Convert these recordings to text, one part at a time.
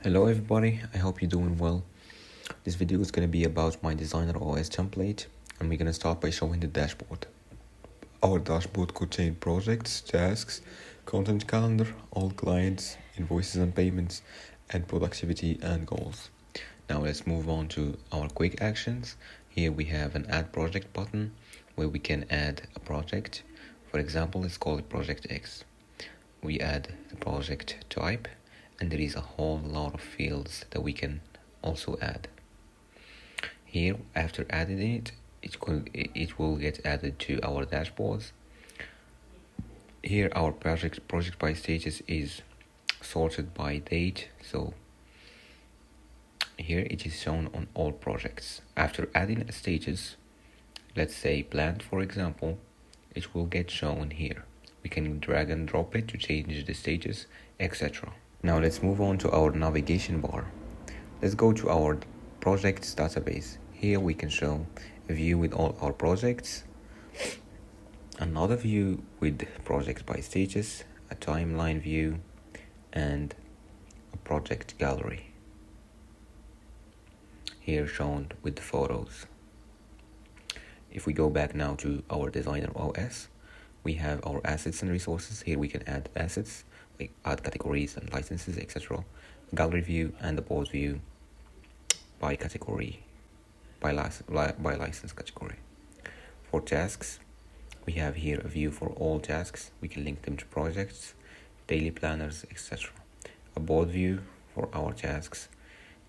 Hello everybody, I hope you're doing well. This video is going to be about my designer OS template, and we're going to start by showing the dashboard. Our dashboard contains projects, tasks, content calendar, all clients, invoices and payments, and productivity and goals. Now let's move on to our quick actions. Here we have an add project button where we can add a project. For example, let's call it project X. We add the project type, and there is a whole lot of fields that we can also add. Here, after adding it will get added to our dashboards. Here our project by status is sorted by date, so here it is shown on all projects. After adding a status, let's say planned for example, it will get shown here. We can drag and drop it to change the status, etc. Now let's move on to our navigation bar. Let's go to our projects database. Here we can show a view with all our projects, another view with projects by status, a timeline view, and a project gallery. Here shown with the photos. If we go back now to our designer OS, we have our assets and resources. Here we can add assets, like add categories and licenses, etc. Gallery view and the board view by category, by license category. For tasks, we have here a view for all tasks. We can link them to projects, daily planners, etc. A board view for our tasks,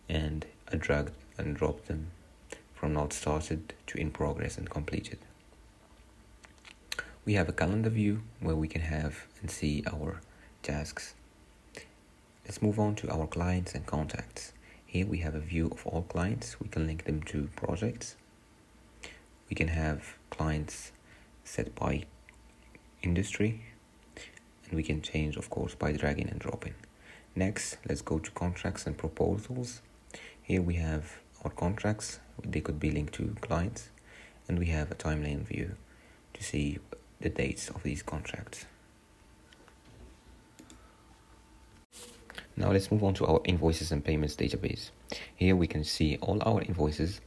and a drag and drop them from not started to in progress and completed. We have a calendar view where we can have and see our tasks. Let's move on to our clients and contacts. Here we have a view of all clients. We can link them to projects. We can have clients set by industry, and we can change, of course, by dragging and dropping. Next, let's go to contracts and proposals. Here we have our contracts. They could be linked to clients, and we have a timeline view to see the dates of these contracts. Now let's move on to our invoices and payments database. Here we can see all our invoices,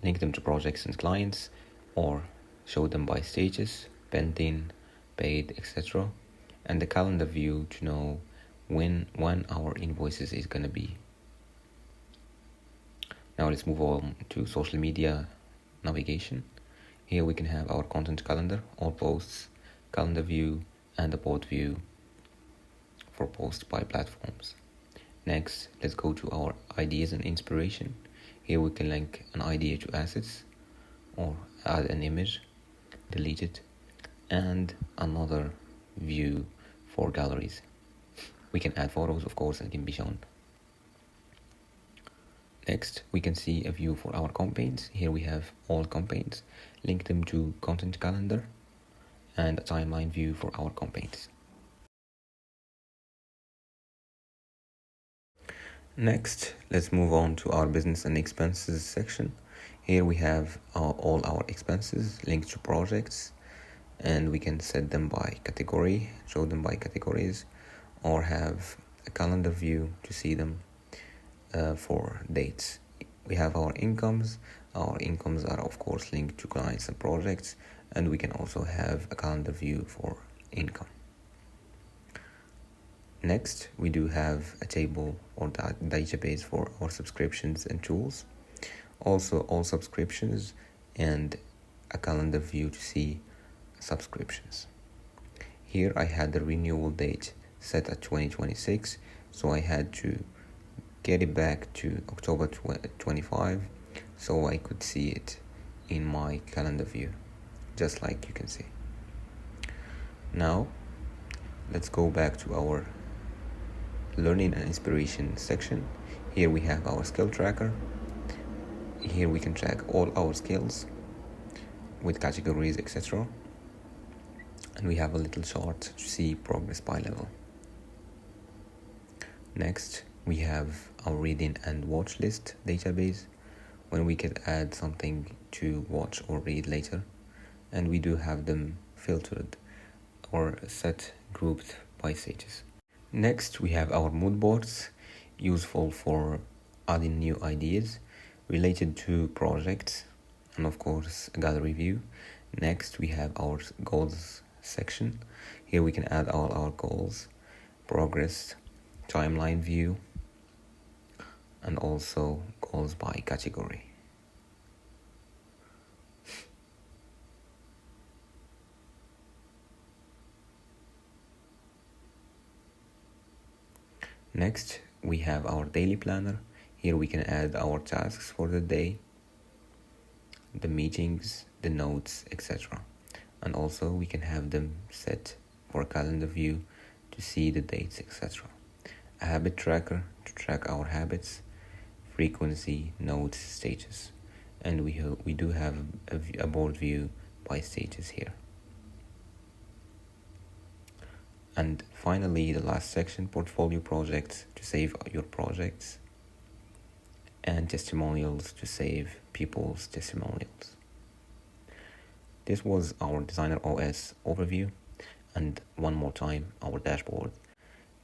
link them to projects and clients, or show them by status, pending, paid, etc. And the calendar view to know when our invoices is going to be. Now let's move on to social media navigation. Here we can have our content calendar, all posts, calendar view, and the board view for posts by platforms. Next, let's go to our ideas and inspiration. Here we can link an idea to assets, or add an image, delete it, and another view for galleries. We can add photos, of course, and can be shown. Next, we can see a view for our campaigns. Here we have all campaigns, link them to content calendar, and a timeline view for our campaigns. Next, let's move on to our business and expenses section. Here we have all our expenses linked to projects, and we can set them by category, show them by categories, or have a calendar view to see them for dates. We have our incomes. Our incomes are of course linked to clients and projects, and we can also have a calendar view for income. Next, we do have a table or database for our subscriptions and tools. Also, all subscriptions, and a calendar view to see subscriptions. Here I had the renewal date set at 2026, so I had to get it back to October 25 so I could see it in my calendar view, just like you can see. Now, let's go back to our learning and inspiration section. Here we have our skill tracker. Here we can track all our skills with categories, etc. And we have a little chart to see progress by level. Next, we have our reading and watch list database, when we can add something to watch or read later, and we do have them filtered or set grouped by status. Next, we have our mood boards. useful for adding new ideas related to projects, and of course a gallery view. Next we have our goals section. Here we can add all our goals, progress, timeline view, and also goals by category. Next, we have our daily planner. Here we can add our tasks for the day, the meetings, the notes, etc. And also we can have them set for calendar view to see the dates, etc. A habit tracker to track our habits, frequency, notes, status. And we do have a board view by status here. And finally, the last section, portfolio projects to save your projects, and testimonials to save people's testimonials. This was our Designer OS overview, and one more time, our dashboard.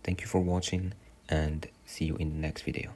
Thank you for watching, and see you in the next video.